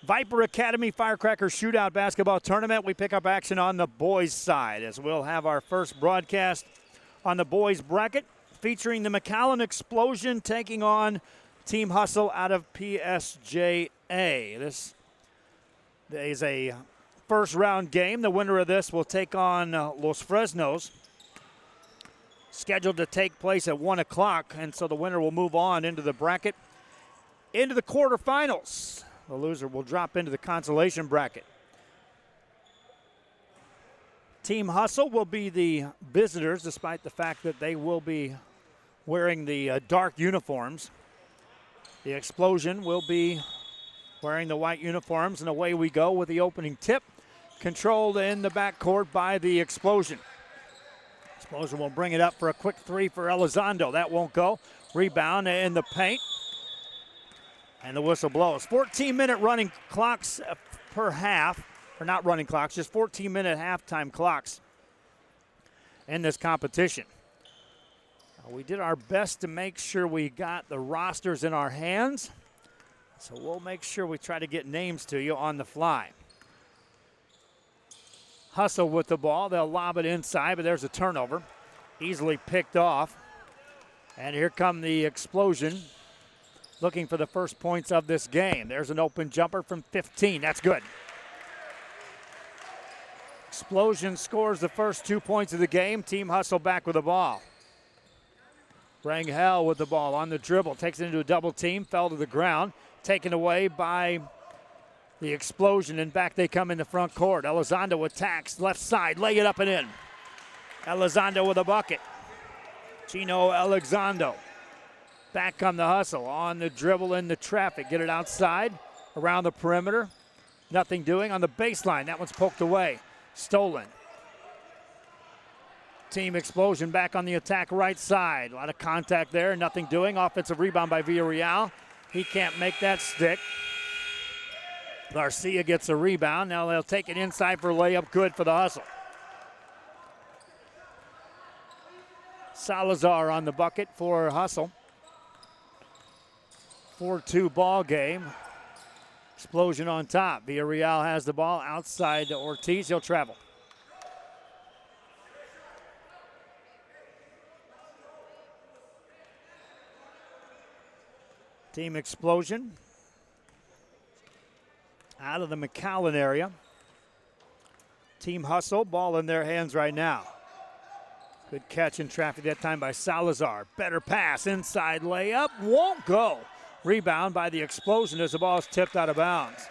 Viper Academy Firecracker Shootout Basketball Tournament. We pick up action on the boys' side as we'll have our first broadcast on the boys' bracket featuring the McAllen Explosion taking on Team Hustle out of PSJA. This is a first round game. The winner of this will take on Los Fresnos, scheduled to take place at 1 o'clock, and so the winner will move on into the bracket, into the quarterfinals. The loser will drop into the consolation bracket. Team Hustle will be the visitors, despite the fact that they will be wearing the dark uniforms. The Explosion will be wearing the white uniforms, and away we go with the opening tip, controlled in the backcourt by the Explosion. Explosion will bring it up for a quick three for Elizondo. That won't go. Rebound in the paint. And the whistle blows. 14-minute running clocks per half. Or not running clocks, just 14-minute halftime clocks in this competition. We did our best to make sure we got the rosters in our hands. So we'll make sure we try to get names to you on the fly. Hustle with the ball. They'll lob it inside, but there's a turnover. Easily picked off. And here come the Explosion, looking for the first points of this game. There's an open jumper from 15. That's good. Explosion scores the first 2 points of the game. Team Hustle back with the ball. Rangel with the ball on the dribble. Takes it into a double team. Fell to the ground. Taken away by the Explosion, and back they come in the front court. Elizondo attacks left side. Lay it up and in. Elizondo with a bucket. Gino Elizondo. Back come the Hustle on the dribble in the traffic. Get it outside, around the perimeter. Nothing doing on the baseline. That one's poked away. Stolen. Team Explosion back on the attack right side. A lot of contact there. Nothing doing. Offensive rebound by Villarreal. He can't make that stick. Garcia gets a rebound. Now they'll take it inside for a layup. Good for the Hustle. Salazar on the bucket for Hustle. 4-2 ball game. Explosion on top. Villarreal has the ball outside to Ortiz. He'll travel. Team Explosion out of the McAllen area. Team Hustle, ball in their hands right now. Good catch in traffic that time by Salazar. Better pass, inside layup, won't go. Rebound by the Explosion as the ball is tipped out of bounds.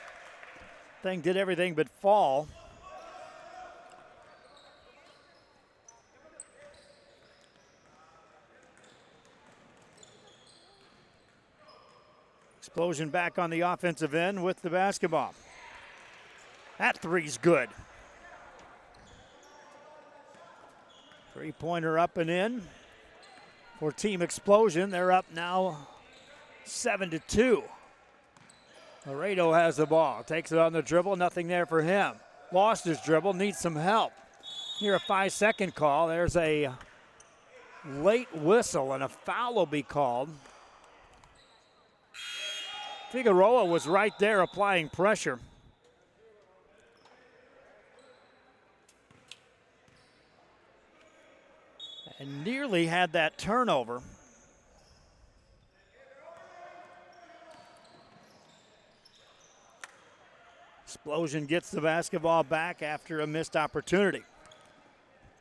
Thing did everything but fall. Explosion back on the offensive end with the basketball. That three's good. Three-pointer up and in for Team Explosion. They're up now 7-2. Laredo has the ball. Takes it on the dribble. Nothing there for him. Lost his dribble. Needs some help. Here a 5-second call. There's a late whistle and a foul will be called. Figueroa was right there applying pressure. And nearly had that turnover. Explosion gets the basketball back after a missed opportunity.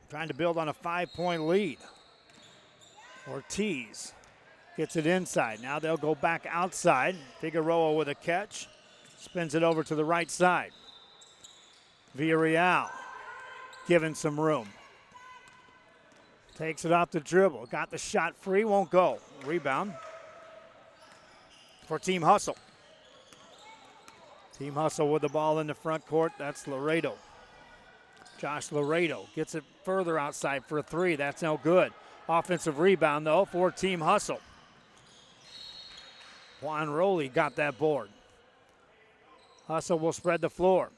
Trying to build on a 5-point lead. Ortiz gets it inside. Now they'll go back outside. Figueroa with a catch. Spins it over to the right side. Villarreal given some room. Takes it off the dribble. Got the shot free. Won't go. Rebound for Team Hustle. Team Hustle with the ball in the front court. That's Laredo. Josh Laredo gets it further outside for a three. That's no good. Offensive rebound, though, for Team Hustle. Juan Rowley got that board. Hustle will spread the floor.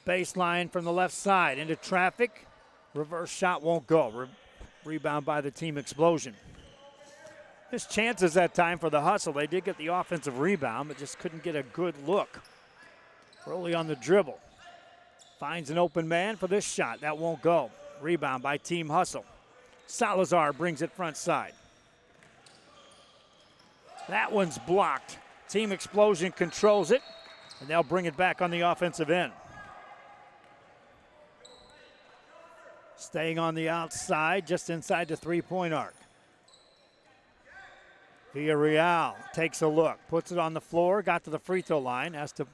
Baseline from the left side into traffic. Reverse shot won't go. Rebound by the Team Explosion. There's chances that time for the Hustle. They did get the offensive rebound, but just couldn't get a good look. Crowley on the dribble. Finds an open man for this shot. That won't go. Rebound by Team Hustle. Salazar brings it front side. That one's blocked. Team Explosion controls it, and they'll bring it back on the offensive end. Staying on the outside, just inside the three-point arc. Villarreal takes a look, puts it on the floor, got to the free throw line, has to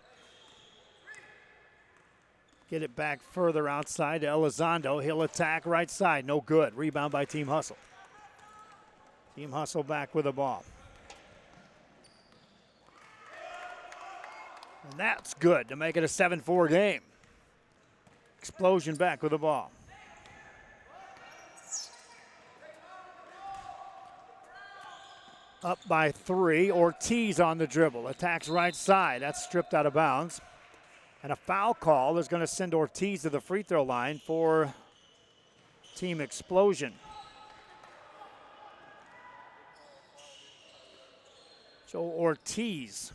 get it back further outside to Elizondo. He'll attack right side, no good. Rebound by Team Hustle. Team Hustle back with the ball. And that's good to make it a 7-4 game. Explosion back with the ball. Up by 3. Ortiz on the dribble. Attacks right side. That's stripped out of bounds. And a foul call is going to send Ortiz to the free throw line for Team Explosion. So Ortiz.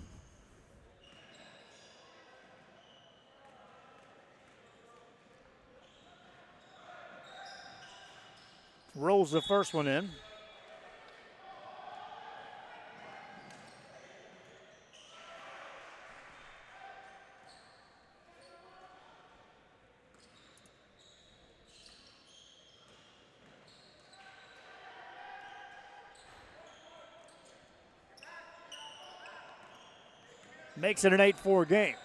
Rolls the first one in. Makes it an 8-4 game.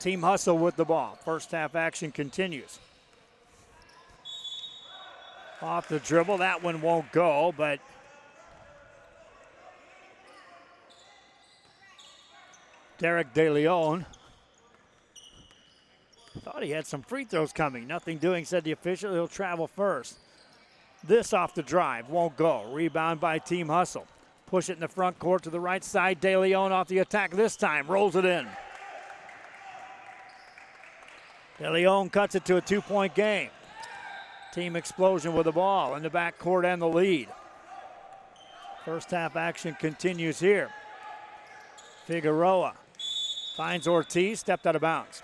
Team Hustle with the ball. First half action continues. Off the dribble, that one won't go, but Derek De Leon thought he had some free throws coming. Nothing doing, said the official. He'll travel first. This off the drive, won't go. Rebound by Team Hustle. Push it in the front court to the right side. De Leon off the attack this time, rolls it in. De Leon cuts it to a 2-point game. Team Explosion with the ball in the backcourt and the lead. First half action continues here. Figueroa finds Ortiz, stepped out of bounds.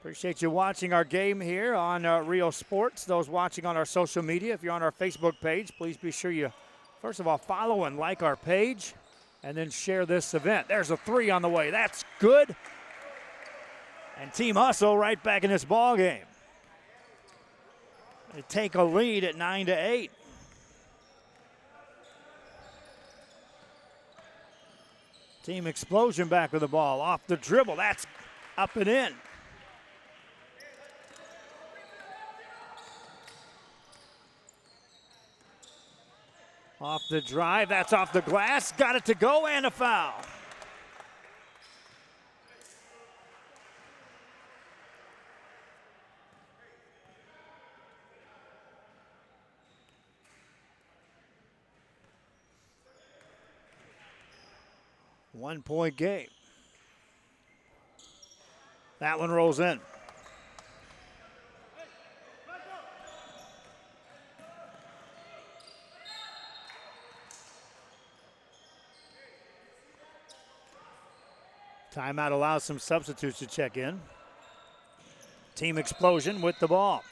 Appreciate you watching our game here on Rio Sports. Those watching on our social media, if you're on our Facebook page, please be sure you, first of all, follow and like our page, and then share this event. There's a 3 on the way. That's good. And Team Hustle right back in this ball game. They take a lead at 9-8. Team Explosion back with the ball. Off the dribble. That's up and in. Off the drive, that's off the glass, got it to go, and a foul. One-point game. That one rolls in. Timeout allows some substitutes to check in. Team Explosion with the ball.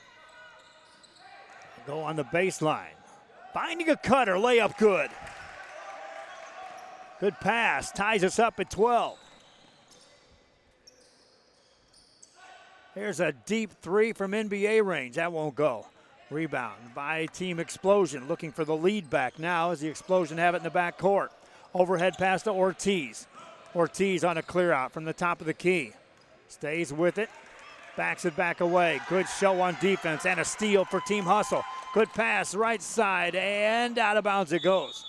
Go on the baseline. Finding a cutter, layup good. Good pass, ties us up at 12. Here's a deep 3 from NBA range. That won't go. Rebound by Team Explosion. Looking for the lead back now as the Explosion have it in the backcourt. Overhead pass to Ortiz. Ortiz on a clear out from the top of the key. Stays with it. Backs it back away. Good show on defense and a steal for Team Hustle. Good pass right side and out of bounds it goes.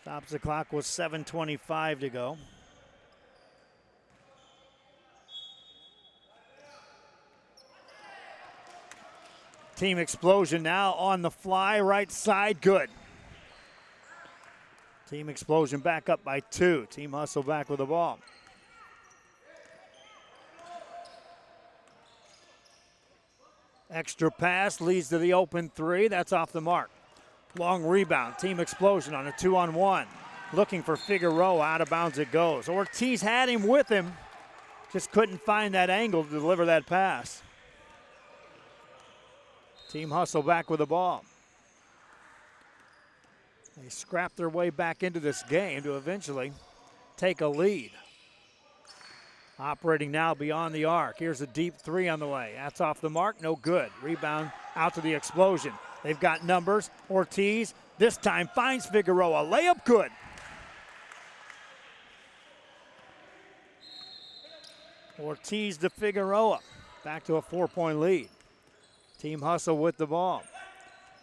Stops the clock with 7:25 to go. Team Explosion now on the fly, right side, good. Team Explosion back up by 2. Team Hustle back with the ball. Extra pass leads to the open three. That's off the mark. Long rebound. Team Explosion on a 2-on-1. Looking for Figueroa. Out of bounds it goes. Ortiz had him with him. Just couldn't find that angle to deliver that pass. Team Hustle back with the ball. They scrap their way back into this game to eventually take a lead. Operating now beyond the arc. Here's a deep three on the way. That's off the mark, no good. Rebound out to the Explosion. They've got numbers. Ortiz this time finds Figueroa. Layup good. Ortiz to Figueroa. Back to a 4-point lead. Team Hustle with the ball.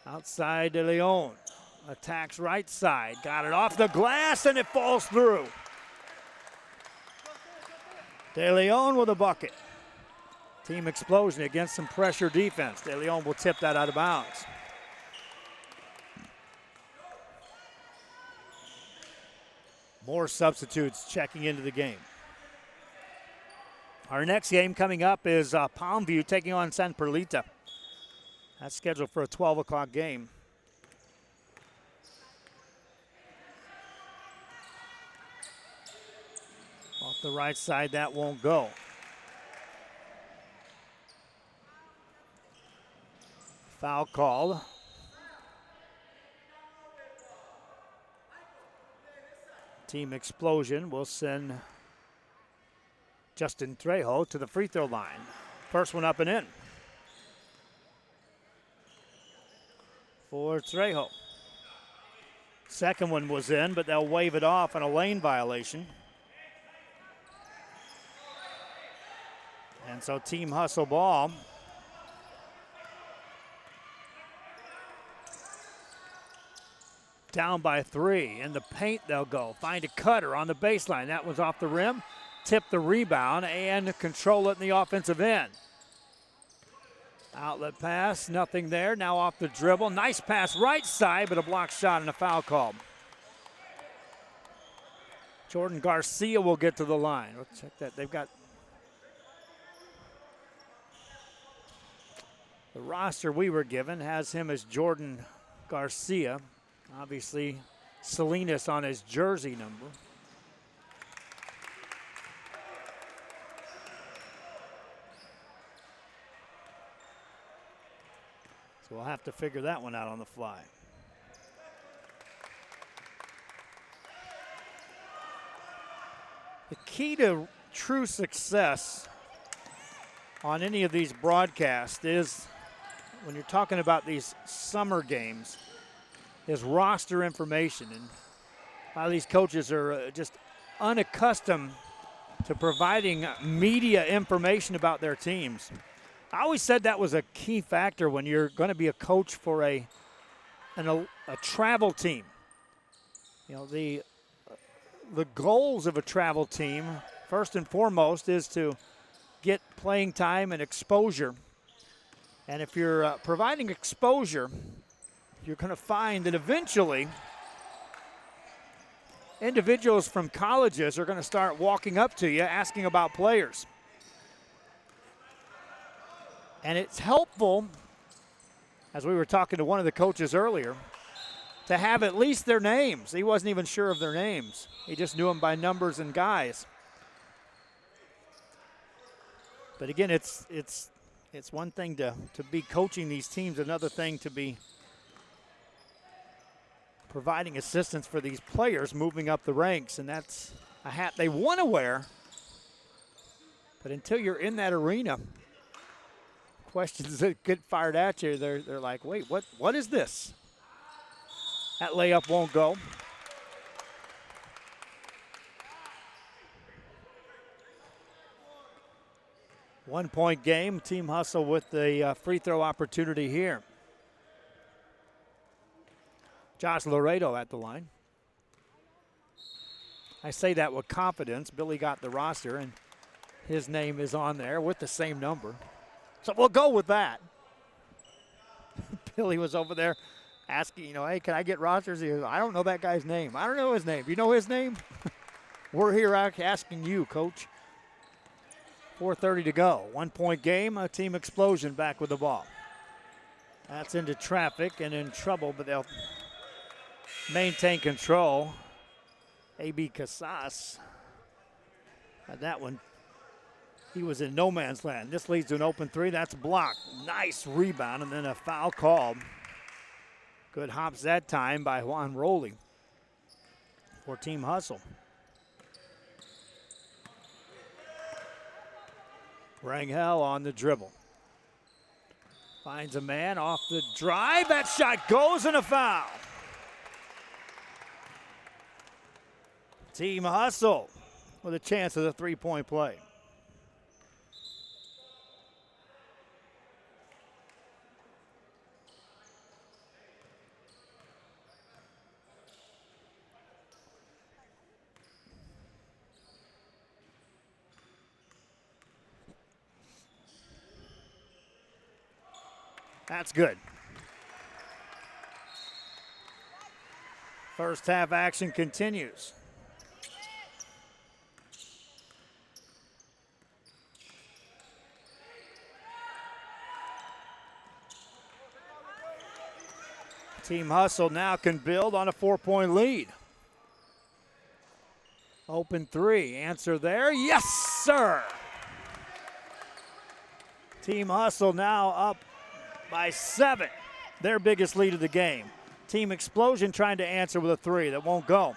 Outside De Leon. Attacks right side. Got it off the glass and it falls through. De Leon with a bucket. Team Explosion against some pressure defense. De Leon will tip that out of bounds. More substitutes checking into the game. Our next game coming up is Palmview taking on San Perlita. That's scheduled for a 12 o'clock game. Off the right side, that won't go. Foul called. Team Explosion will send Justin Trejo to the free throw line. First one up and in. For Trejo. Second one was in, but they'll wave it off on a lane violation. And so Team Hustle ball. Down by 3. In the paint they'll go. Find a cutter on the baseline. That was off the rim. Tip the rebound and control it in the offensive end. Outlet pass, nothing there. Now off the dribble. Nice pass right side, but a block shot and a foul call. Jordan Garcia will get to the line. Let's check that. They've got the roster we were given has him as Jordan Garcia. Obviously, Salinas on his jersey number. So we'll have to figure that one out on the fly. The key to true success on any of these broadcasts is, when you're talking about these summer games, is roster information. And a lot of these coaches are just unaccustomed to providing media information about their teams. I always said that was a key factor when you're going to be a coach for a travel team. You know, the goals of a travel team, first and foremost, is to get playing time and exposure. And if you're providing exposure, you're going to find that eventually individuals from colleges are going to start walking up to you asking about players. And it's helpful, as we were talking to one of the coaches earlier, to have at least their names. He wasn't even sure of their names. He just knew them by numbers and guys. But again, it's one thing to be coaching these teams, another thing to be providing assistance for these players moving up the ranks, and that's a hat they want to wear. But until you're in that arena, questions that get fired at you, they're like, wait, what is this? That layup won't go. One-point game. Team Hustle with the free throw opportunity here. Josh Laredo at the line. I say that with confidence. Billy got the roster, and his name is on there with the same number. So we'll go with that. Billy was over there asking, hey, can I get rosters? He goes, I don't know that guy's name. I don't know his name. You know his name? We're here asking you, Coach. 4:30 to go. 1-point game. Team Explosion back with the ball. That's into traffic and in trouble, but they'll maintain control. A.B. Casas had that one. He was in no man's land. This leads to an open three. That's blocked. Nice rebound, and then a foul called. Good hops that time by Juan Rowley for Team Hustle. Rangel on the dribble. Finds a man off the drive. That shot goes, and a foul. Team Hustle with a chance of the three-point play. That's good. First half action continues. Team Hustle now can build on a 4-point lead. Open three, answer there, yes sir! Team Hustle now up by 7, their biggest lead of the game. Team Explosion trying to answer with a three that won't go.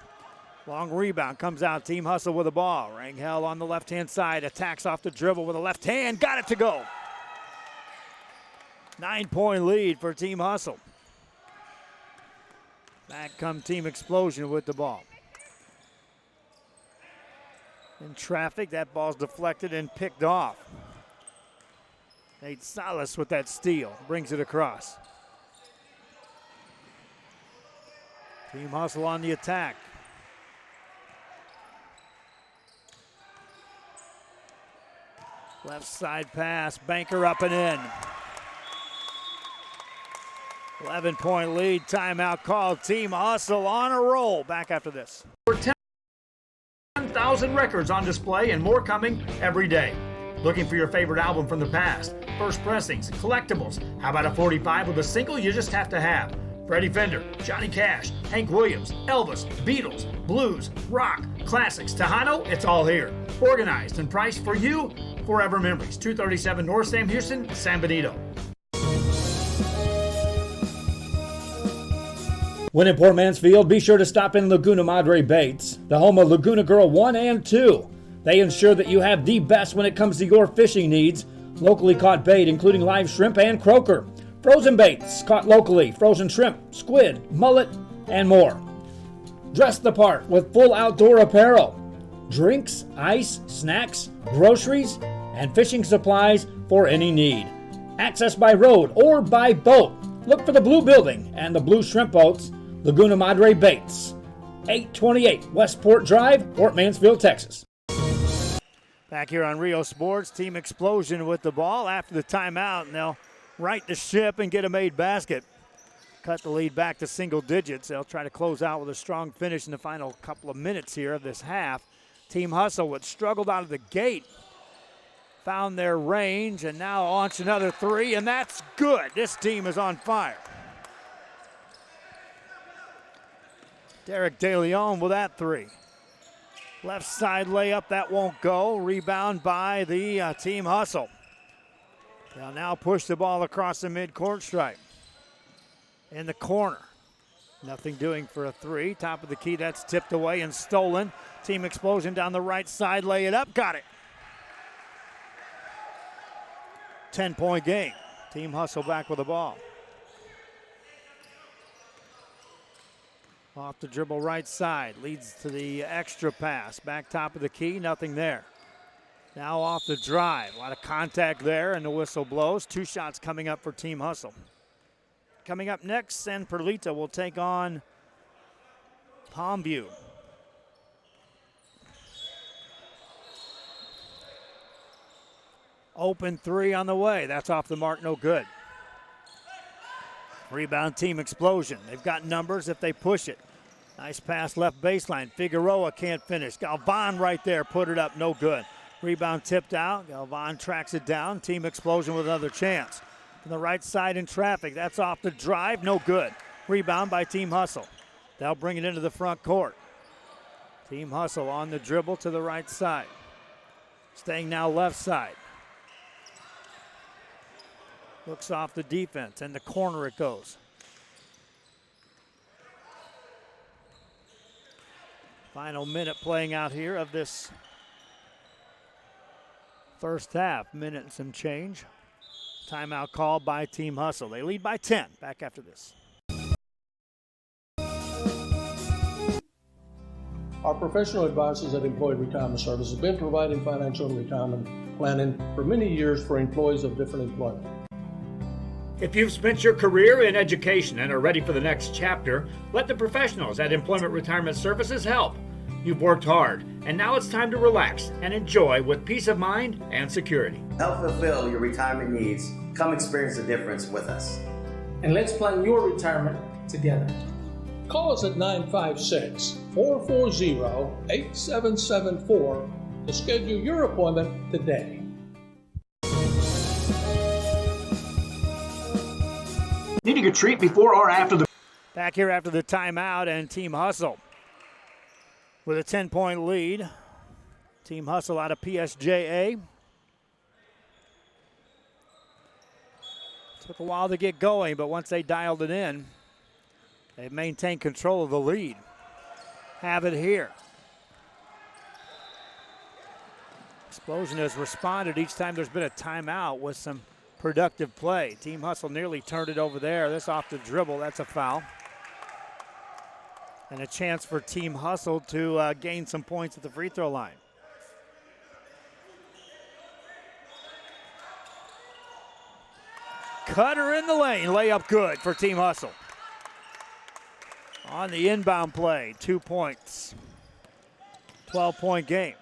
Long rebound comes out, Team Hustle with the ball. Rangel on the left-hand side, attacks off the dribble with a left hand, got it to go. 9-point lead for Team Hustle. Back come Team Explosion with the ball. In traffic, that ball's deflected and picked off. Nate Salas with that steal, brings it across. Team Hustle on the attack. Left side pass, Banker up and in. 11-point lead, timeout called. Team Hustle on a roll. Back after this. 10,000 records on display and more coming every day. Looking for your favorite album from the past? First pressings, collectibles. How about a 45 with a single you just have to have? Freddie Fender, Johnny Cash, Hank Williams, Elvis, Beatles, blues, rock, classics, Tejano, it's all here. Organized and priced for you. Forever Memories, 237 North Sam Houston, San Benito. When in Port Mansfield, be sure to stop in Laguna Madre Baits, the home of Laguna Girl 1 and 2. They ensure that you have the best when it comes to your fishing needs. Locally caught bait, including live shrimp and croaker. Frozen baits, caught locally, frozen shrimp, squid, mullet, and more. Dress the part with full outdoor apparel. Drinks, ice, snacks, groceries, and fishing supplies for any need. Access by road or by boat. Look for the blue building and the blue shrimp boats, Laguna Madre Baits. 828 Westport Drive, Port Mansfield, Texas. Back here on Rio Sports, Team Explosion with the ball after the timeout, and they'll right the ship and get a made basket. Cut the lead back to single digits. They'll try to close out with a strong finish in the final couple of minutes here of this half. Team Hustle, which struggled out of the gate, found their range and now launch another three, and that's good. This team is on fire. Derek DeLeon with that three. Left side layup, that won't go. Rebound by the Team Hustle. They'll now push the ball across the midcourt stripe. In the corner. Nothing doing for a three. Top of the key, that's tipped away and stolen. Team Explosion down the right side, lay it up, got it. 10-point game. Team Hustle back with the ball. Off the dribble right side, leads to the extra pass. Back top of the key, nothing there. Now off the drive, a lot of contact there, and the whistle blows. 2 shots coming up for Team Hustle. Coming up next, San Perlita will take on Palmview. Open three on the way. That's off the mark, no good. Rebound Team Explosion. They've got numbers if they push it. Nice pass left baseline. Figueroa can't finish. Galvan right there, put it up, no good. Rebound tipped out. Galvan tracks it down. Team Explosion with another chance. From the right side in traffic. That's off the drive. No good. Rebound by Team Hustle. They'll bring it into the front court. Team Hustle on the dribble to the right side. Staying now left side. Looks off the defense, and the corner it goes. Final minute playing out here of this first half. Minute and some change. Timeout called by Team Hustle. They lead by 10. Back after this. Our professional advisors at Employee Retirement Service have been providing financial and retirement planning for many years for employees of different employment. If you've spent your career in education and are ready for the next chapter, let the professionals at Employment Retirement Services help. You've worked hard, and now it's time to relax and enjoy with peace of mind and security. Help fulfill your retirement needs. Come experience the difference with us. And let's plan your retirement together. Call us at 956-440-8774 to schedule your appointment today. Needing a treat before or after the... Back here after the timeout, and Team Hustle with a 10-point lead. Team Hustle out of PSJA. Took a while to get going, but once they dialed it in, they've maintained control of the lead. Have it here. Explosion has responded each time there's been a timeout with some productive play. Team Hustle nearly turned it over there. This off the dribble, that's a foul. And a chance for Team Hustle to gain some points at the free throw line. Cutter in the lane, layup good for Team Hustle. On the inbound play, 2 points. 12-point game.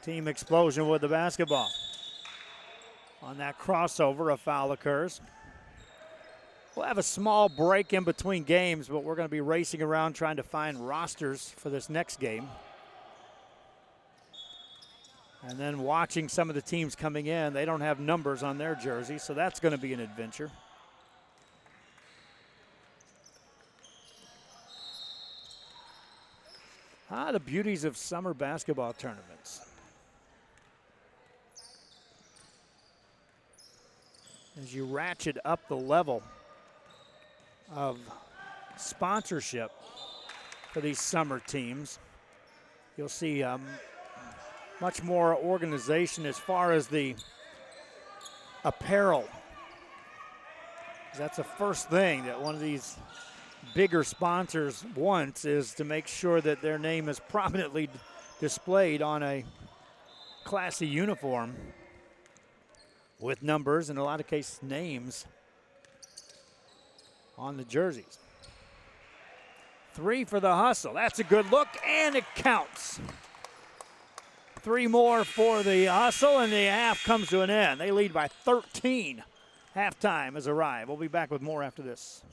Team Explosion with the basketball. On that crossover, a foul occurs. We'll have a small break in between games, but we're going to be racing around trying to find rosters for this next game. And then watching some of the teams coming in. They don't have numbers on their jerseys, so that's going to be an adventure. The beauties of summer basketball tournaments. As you ratchet up the level of sponsorship for these summer teams, you'll see much more organization as far as the apparel. That's the first thing that one of these bigger sponsors wants, is to make sure that their name is prominently displayed on a classy uniform with numbers, in a lot of cases names, on the jerseys. 3 for the Hustle. That's a good look, and it counts. 3 more for the Hustle, and the half comes to an end. They lead by 13. Halftime has arrived. We'll be back with more after this.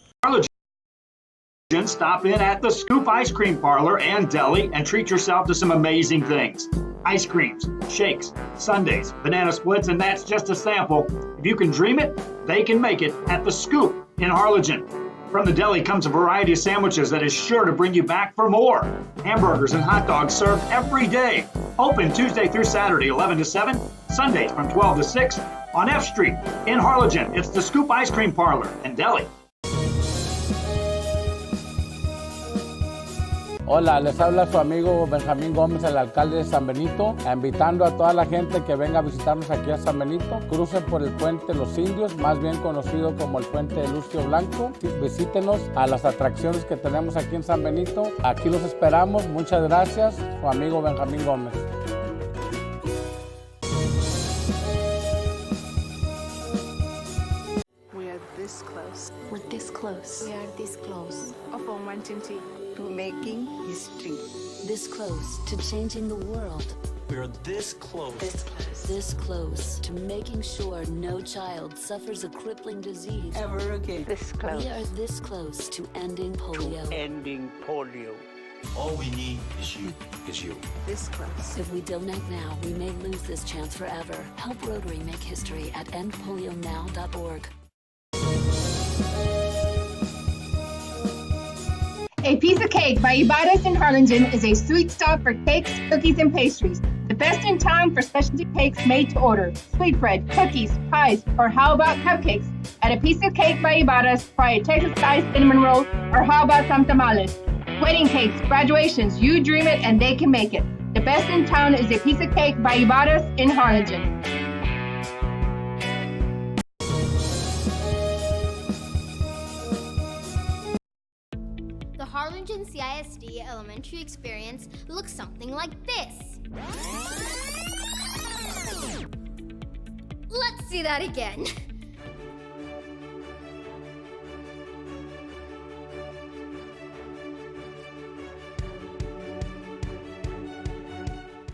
Stop in at the Scoop Ice Cream Parlor and Deli and treat yourself to some amazing things. Ice creams, shakes, sundaes, banana splits, and that's just a sample. If you can dream it, they can make it at the Scoop in Harlingen. From the deli comes a variety of sandwiches that is sure to bring you back for more. Hamburgers and hot dogs served every day. Open Tuesday through Saturday, 11 to 7, Sundays from 12 to 6 on F Street in Harlingen. It's the Scoop Ice Cream Parlor and Deli. Hola, les habla su amigo Benjamín Gómez, el alcalde de San Benito, invitando a toda la gente que venga a visitarnos aquí a San Benito. Crucen por el Puente Los Indios, más bien conocido como el Puente de Lucio Blanco. Visítenos a las atracciones que tenemos aquí en San Benito. Aquí los esperamos. Muchas gracias. Su amigo Benjamín Gómez. We are this close. We're this close. We are this close. Of wanting to making history. This close to changing the world. We're this close. This close. This close to making sure no child suffers a crippling disease Ever again. This close. We are this close to ending polio. Ending polio. All we need is you. This close. If we don't act now, we may lose this chance forever. Help Rotary make history at endpolionow.org. A Piece of Cake by Ibarra's in Harlingen is a sweet stop for cakes, cookies, and pastries. The best in town for specialty cakes made to order. Sweetbread, cookies, pies, or how about cupcakes? At A Piece of Cake by Ibarra's, try a Texas-style cinnamon roll, or how about some tamales? Wedding cakes, graduations, you dream it and they can make it. The best in town is A Piece of Cake by Ibarra's in Harlingen. The Harlingen CISD elementary experience looks something like this. Let's see that again.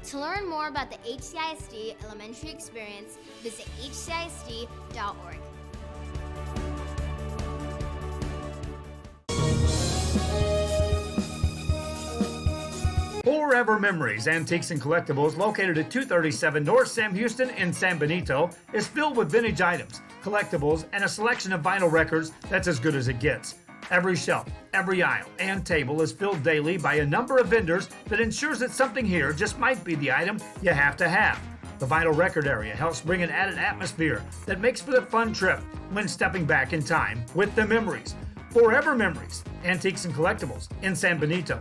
To learn more about the HCISD elementary experience, visit hcisd.org. Forever Memories, Antiques and Collectibles, located at 237 North Sam Houston in San Benito, is filled with vintage items, collectibles, and a selection of vinyl records that's as good as it gets. Every shelf, every aisle, and table is filled daily by a number of vendors that ensures that something here just might be the item you have to have. The vinyl record area helps bring an added atmosphere that makes for the fun trip when stepping back in time with the memories. Forever Memories, Antiques and Collectibles in San Benito.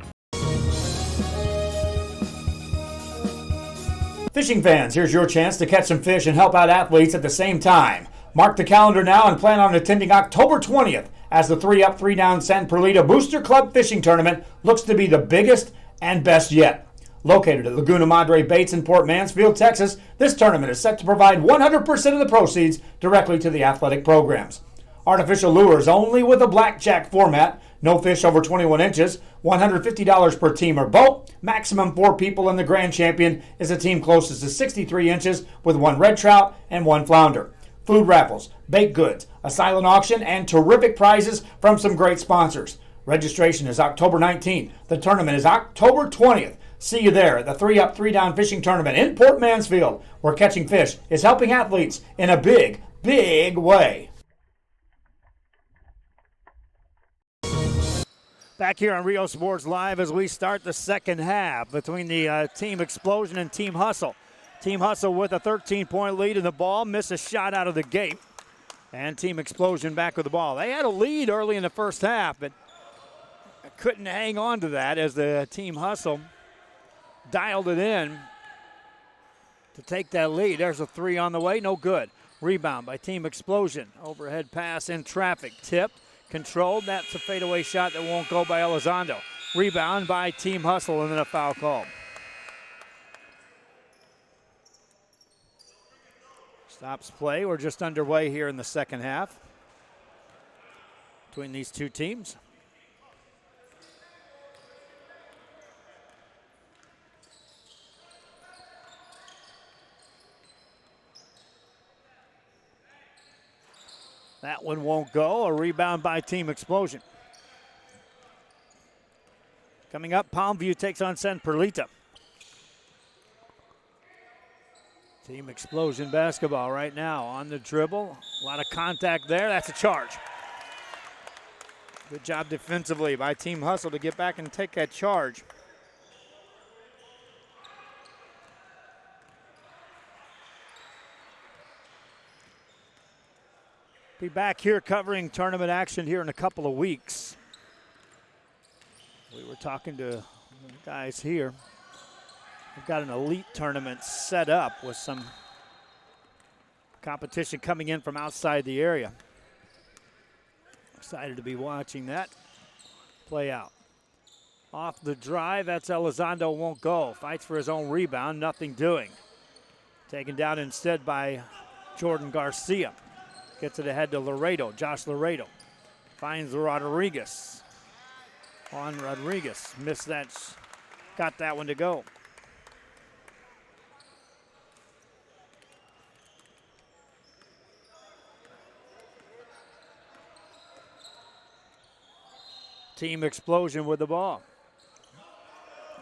Fishing fans, here's your chance to catch some fish and help out athletes at the same time. Mark the calendar now and plan on attending October 20th as the 3-Up, 3-Down San Perlita Booster Club Fishing Tournament looks to be the biggest and best yet. Located at Laguna Madre Baits in Port Mansfield, Texas, this tournament is set to provide 100% of the proceeds directly to the athletic programs. Artificial lures only with a blackjack format, no fish over 21 inches, $150 per team or boat, maximum 4 people, and the grand champion is a team closest to 63 inches with 1 red trout and 1 flounder. Food raffles, baked goods, a silent auction, and terrific prizes from some great sponsors. Registration is October 19th. The tournament is October 20th. See you there at the 3-Up, 3-Down Fishing Tournament in Port Mansfield, where catching fish is helping athletes in a big, big way. Back here on Rio Sports Live as we start the second half between the Team Explosion and Team Hustle. Team Hustle with a 13-point lead in the ball, miss a shot out of the gate. And Team Explosion back with the ball. They had a lead early in the first half, but couldn't hang on to that as the Team Hustle dialed it in to take that lead. There's a 3 on the way, no good. Rebound by Team Explosion. Overhead pass in traffic, tipped, controlled. That's a fadeaway shot that won't go by Elizondo. Rebound by Team Hustle and then a foul call. Stops play. We're just underway here in the second half between these two teams. That one won't go. A rebound by Team Explosion. Coming up, Palmview takes on San Perlita. Team Explosion basketball right now on the dribble. A lot of contact there. That's a charge. Good job defensively by Team Hustle to get back and take that charge. Be back here covering tournament action here in a couple of weeks. We were talking to the guys here. We've got an elite tournament set up with some competition coming in from outside the area. Excited to be watching that play out. Off the drive, that's Elizondo, won't go. Fights for his own rebound, nothing doing. Taken down instead by Jordan Garcia. Gets it ahead to Laredo, Josh Laredo. Finds Rodriguez. On Rodriguez, missed that, got that one to go. Team Explosion with the ball.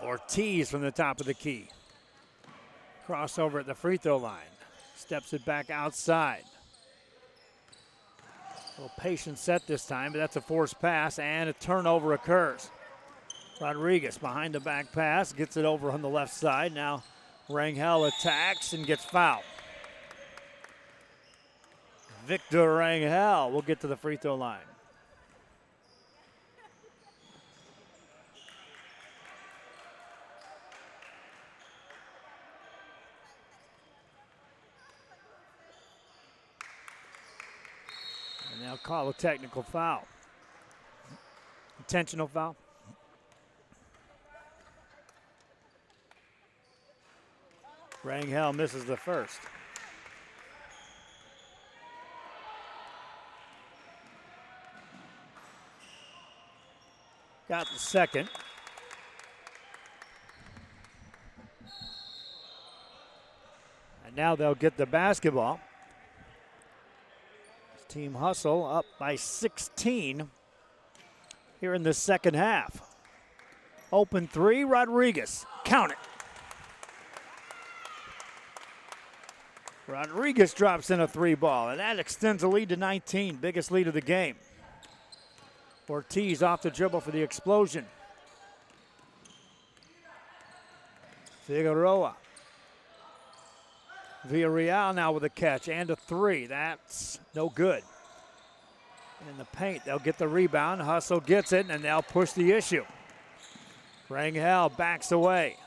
Ortiz from the top of the key. Crossover at the free throw line. Steps it back outside. A little patient set this time, but that's a forced pass, and a turnover occurs. Rodriguez behind the back pass, gets it over on the left side. Now Rangel attacks and gets fouled. Victor Rangel will get to the free throw line. And they'll call a technical foul. Intentional foul. Rangel misses the first. Got the second. And now they'll get the basketball. Team Hustle up by 16 here in the second half. Open three, Rodriguez. Count it. Rodriguez drops in a three ball, and that extends the lead to 19, biggest lead of the game. Ortiz off the dribble for the explosion. Figueroa. Villarreal now with a catch and a three. That's no good. In the paint, they'll get the rebound. Hustle gets it, and they'll push the issue. Rangel backs away.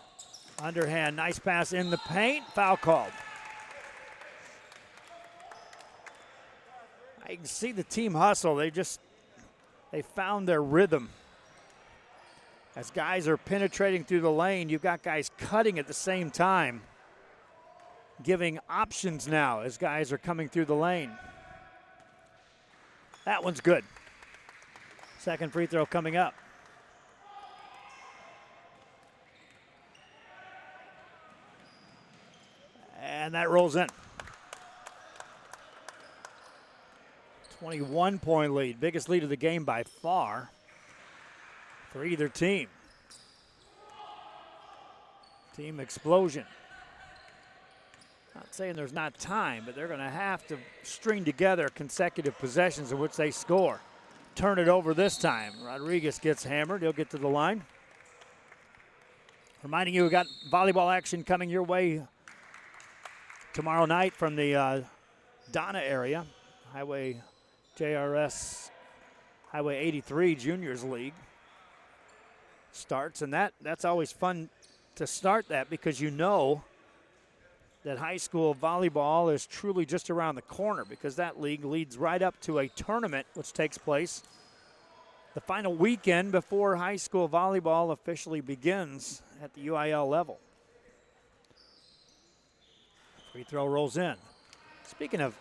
Underhand, nice pass in the paint. Foul called. I can see the team Hustle. They found their rhythm. As guys are penetrating through the lane, you've got guys cutting at the same time, giving options now as guys are coming through the lane. That one's good. Second free throw coming up. And that rolls in. 21-point lead, biggest lead of the game by far for either team. Team Explosion. Not saying there's not time, but they're going to have to string together consecutive possessions in which they score. Turn it over this time. Rodriguez gets hammered. He'll get to the line. Reminding you, we got volleyball action coming your way tomorrow night from the Donna area. Highway JRS Highway 83 Juniors League starts, and that's always fun to start that because you know that high school volleyball is truly just around the corner because that league leads right up to a tournament which takes place the final weekend before high school volleyball officially begins at the UIL level. Free throw rolls in. Speaking of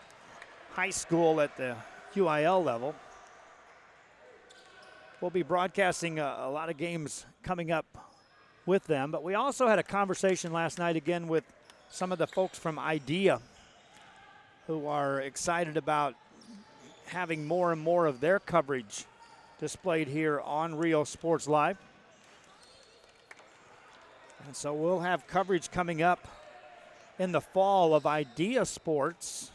high school at the UIL level, we'll be broadcasting a lot of games coming up with them, but we also had a conversation last night again with some of the folks from IDEA who are excited about having more and more of their coverage displayed here on Rio Sports Live. And so we'll have coverage coming up in the fall of IDEA sports.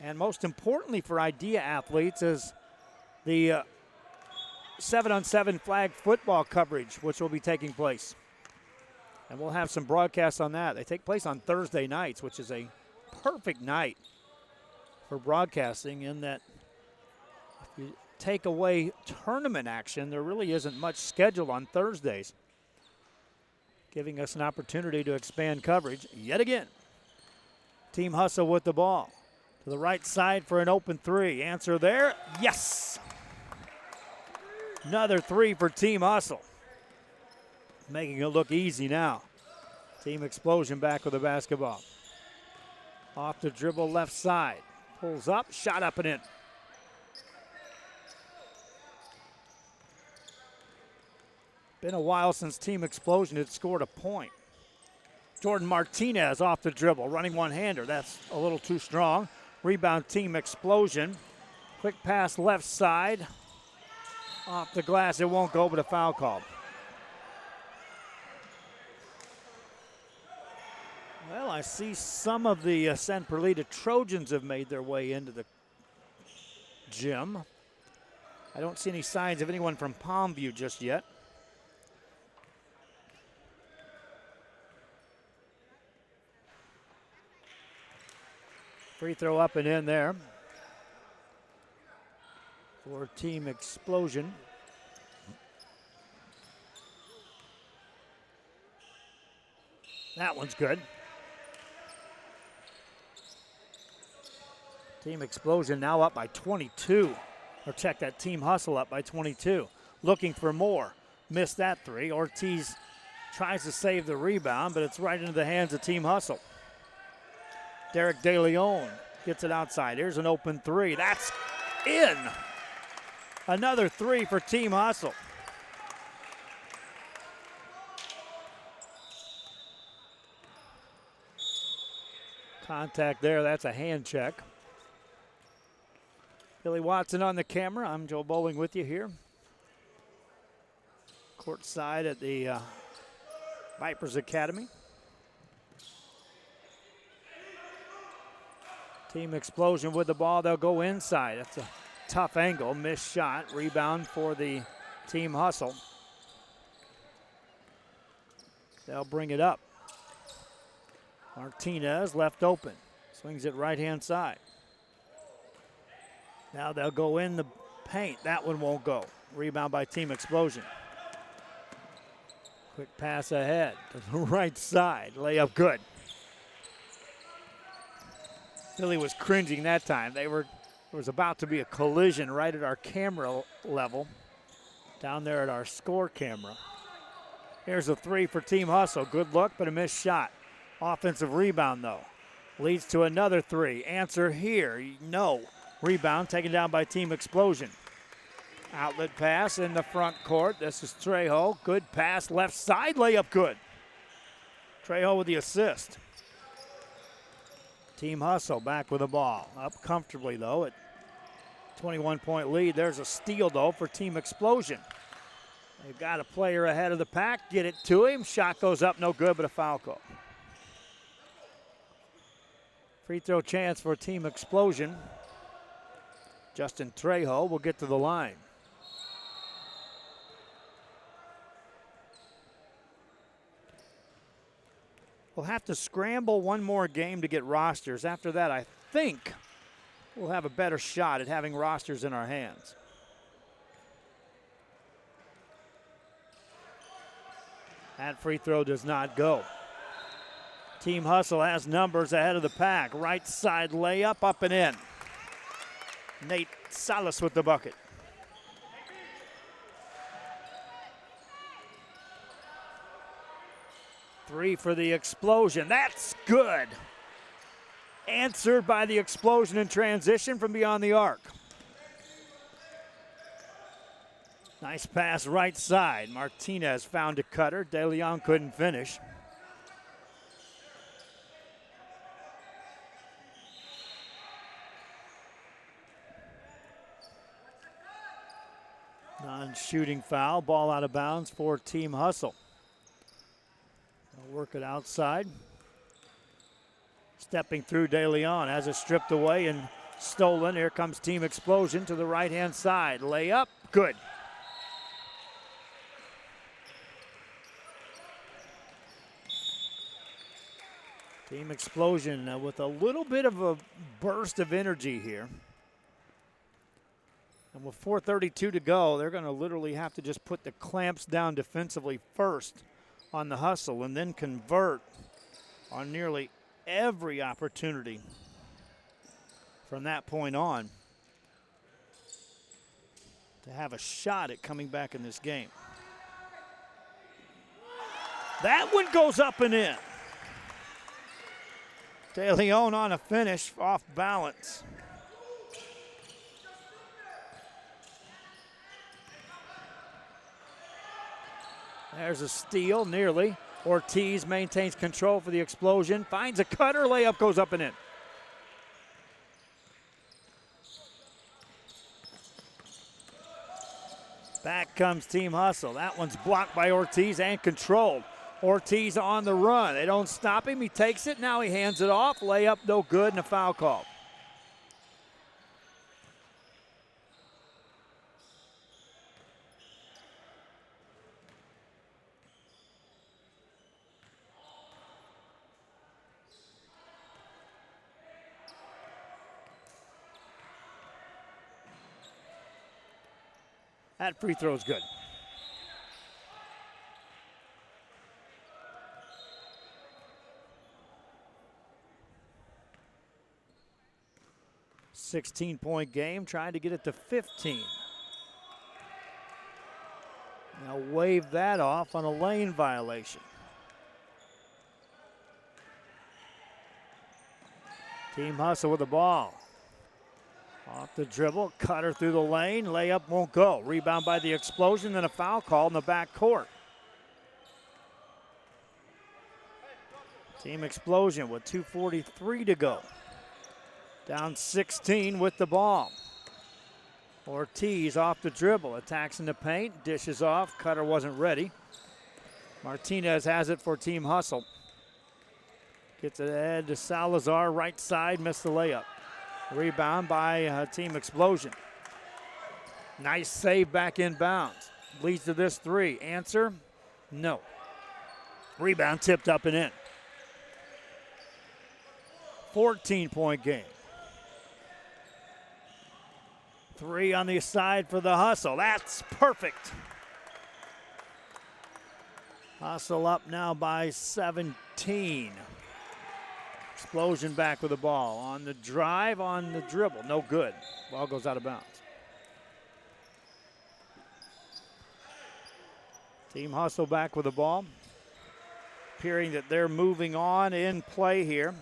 And most importantly for IDEA athletes is the 7-on-7 flag football coverage, which will be taking place. And we'll have some broadcasts on that. They take place on Thursday nights, which is a perfect night for broadcasting in that if you take away tournament action, there really isn't much scheduled on Thursdays, giving us an opportunity to expand coverage yet again. Team Hustle with the ball. To the right side for an open three. Answer there, yes. Another three for Team Hustle. Making it look easy now. Team Explosion back with the basketball. Off the dribble left side. Pulls up, shot up and in. Been a while since Team Explosion had scored a point. Jordan Martinez off the dribble, running one-hander. That's a little too strong. Rebound Team Explosion. Quick pass left side. Off the glass, it won't go, but a foul call. I see some of the San Perlita Trojans have made their way into the gym. I don't see any signs of anyone from Palmview just yet. Free throw up and in there for Team Explosion. That one's good. Team Explosion now up by 22. Or check that, Team Hustle up by 22. Looking for more. Missed that three. Ortiz tries to save the rebound, but it's right into the hands of Team Hustle. Derek De Leon gets it outside. Here's an open three. That's in. Another three for Team Hustle. Contact there. That's a hand check. Billy Watson on the camera. I'm Joe Bowling with you here. Courtside at the Vipers Academy. Team Explosion with the ball. They'll go inside. That's a tough angle. Missed shot. Rebound for the Team Hustle. They'll bring it up. Martinez left open. Swings it right-hand side. Now they'll go in the paint. That one won't go. Rebound by Team Explosion. Quick pass ahead to the right side. Layup good. Billy was cringing that time. There was about to be a collision right at our camera level down there at our score camera. Here's a three for Team Hustle. Good look, but a missed shot. Offensive rebound, though. Leads to another three. Answer here, no. Rebound taken down by Team Explosion. Outlet pass in the front court. This is Trejo. Good pass, left side, layup good. Trejo with the assist. Team Hustle back with the ball. Up comfortably, though, at 21-point lead. There's a steal, though, for Team Explosion. They've got a player ahead of the pack. Get it to him. Shot goes up, no good, but a foul call. Free throw chance for Team Explosion. Justin Trejo will get to the line. We'll have to scramble one more game to get rosters. After that, I think we'll have a better shot at having rosters in our hands. That free throw does not go. Team Hustle has numbers ahead of the pack. Right side layup, up and in. Nate Salas with the bucket. Three for the Explosion. That's good. Answered by the Explosion in transition from beyond the arc. Nice pass right side. Martinez found a cutter. De Leon couldn't finish. Non-shooting foul. Ball out of bounds for Team Hustle. They'll work it outside. Stepping through De Leon. Has it stripped away and stolen. Here comes Team Explosion to the right-hand side. Layup. Good. Team Explosion with a little bit of a burst of energy here. And with 4:32 to go, they're going to literally have to just put the clamps down defensively first on the Hustle and then convert on nearly every opportunity from that point on to have a shot at coming back in this game. That one goes up and in. De Leon on a finish off balance. There's a steal, nearly. Ortiz maintains control for the Explosion. Finds a cutter, layup goes up and in. Back comes Team Hustle. That one's blocked by Ortiz and controlled. Ortiz on the run. They don't stop him. He takes it. Now he hands it off. Layup no good and a foul call. That free throw is good. .16 game, trying to get it to 15. Now wave that off on a lane violation. Team Hustle with the ball. Off the dribble, cutter through the lane, layup won't go. Rebound by the Explosion, then a foul call in the back court. Team Explosion with 2:43 to go. Down 16 with the ball. Ortiz off the dribble, attacks in the paint, dishes off, cutter wasn't ready. Martinez has it for Team Hustle. Gets it ahead to Salazar, right side, missed the layup. Rebound by Team Explosion. Nice save back inbounds. Leads to this three. Answer, no. Rebound tipped up and in. 14-point game. 3 on the side for the Hustle. That's perfect. Hustle up now by 17. Explosion back with the ball. On the drive, on the dribble. No good. Ball goes out of bounds. Team Hustle back with the ball. Appearing that they're moving on in play here.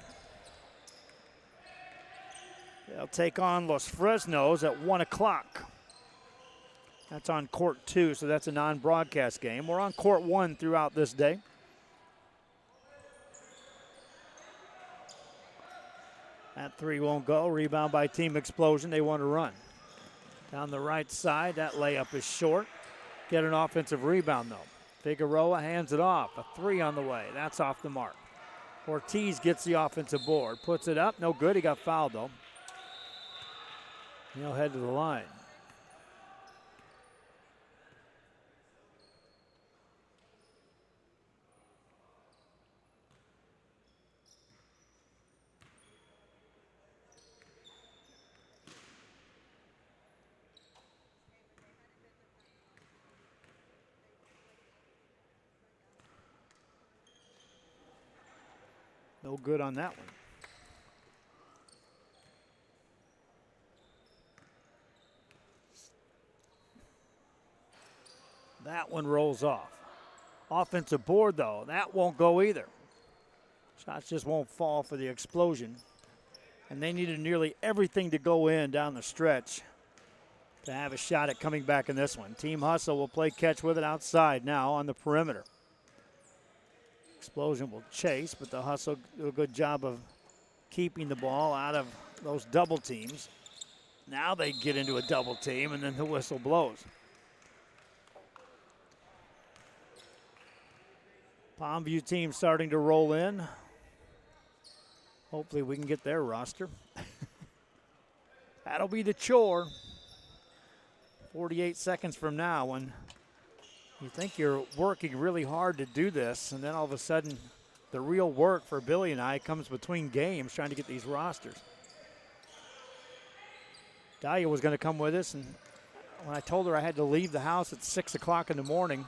They'll take on Los Fresnos at 1 o'clock. That's on court 2, so that's a non-broadcast game. We're on court 1 throughout this day. That three won't go. Rebound by Team Explosion. They want to run. Down the right side, that layup is short. Get an offensive rebound, though. Figueroa hands it off. A three on the way. That's off the mark. Ortiz gets the offensive board. Puts it up. No good. He got fouled, though. He'll head to the line. No good on that one. That one rolls off. Offensive board, though. That won't go either. Shots just won't fall for the Explosion. And they needed nearly everything to go in down the stretch to have a shot at coming back in this one. Team Hustle will play catch with it outside now on the perimeter. Explosion will chase, but the Hustle do a good job of keeping the ball out of those double teams. Now they get into a double team, and then the whistle blows. Palmview team starting to roll in. Hopefully we can get their roster. That'll be the chore. 48 seconds from now, when you think you're working really hard to do this, and then all of a sudden the real work for Billy and I comes between games trying to get these rosters. Dahlia was going to come with us, and when I told her I had to leave the house at 6 o'clock in the morning,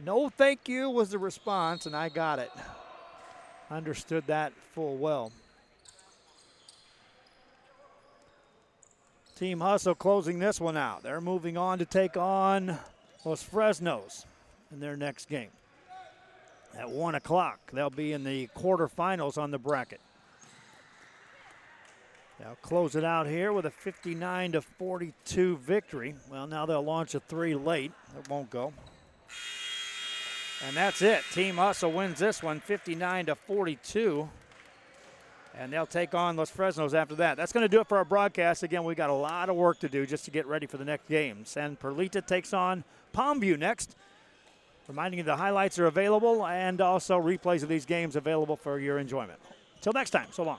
no thank you was the response, and I got it. Understood that full well. Team Hustle closing this one out. They're moving on to take on Los Fresnos in their next game. At 1 o'clock, they'll be in the quarterfinals on the bracket. They'll close it out here with a 59-42 victory. Well, now they'll launch a three late. It won't go. And that's it. Team Hustle wins this one 59-42. And they'll take on Los Fresnos after that. That's going to do it for our broadcast. Again, we got a lot of work to do just to get ready for the next game. San Perlita takes on Palmview next. Reminding you the highlights are available and also replays of these games available for your enjoyment. Till next time, so long.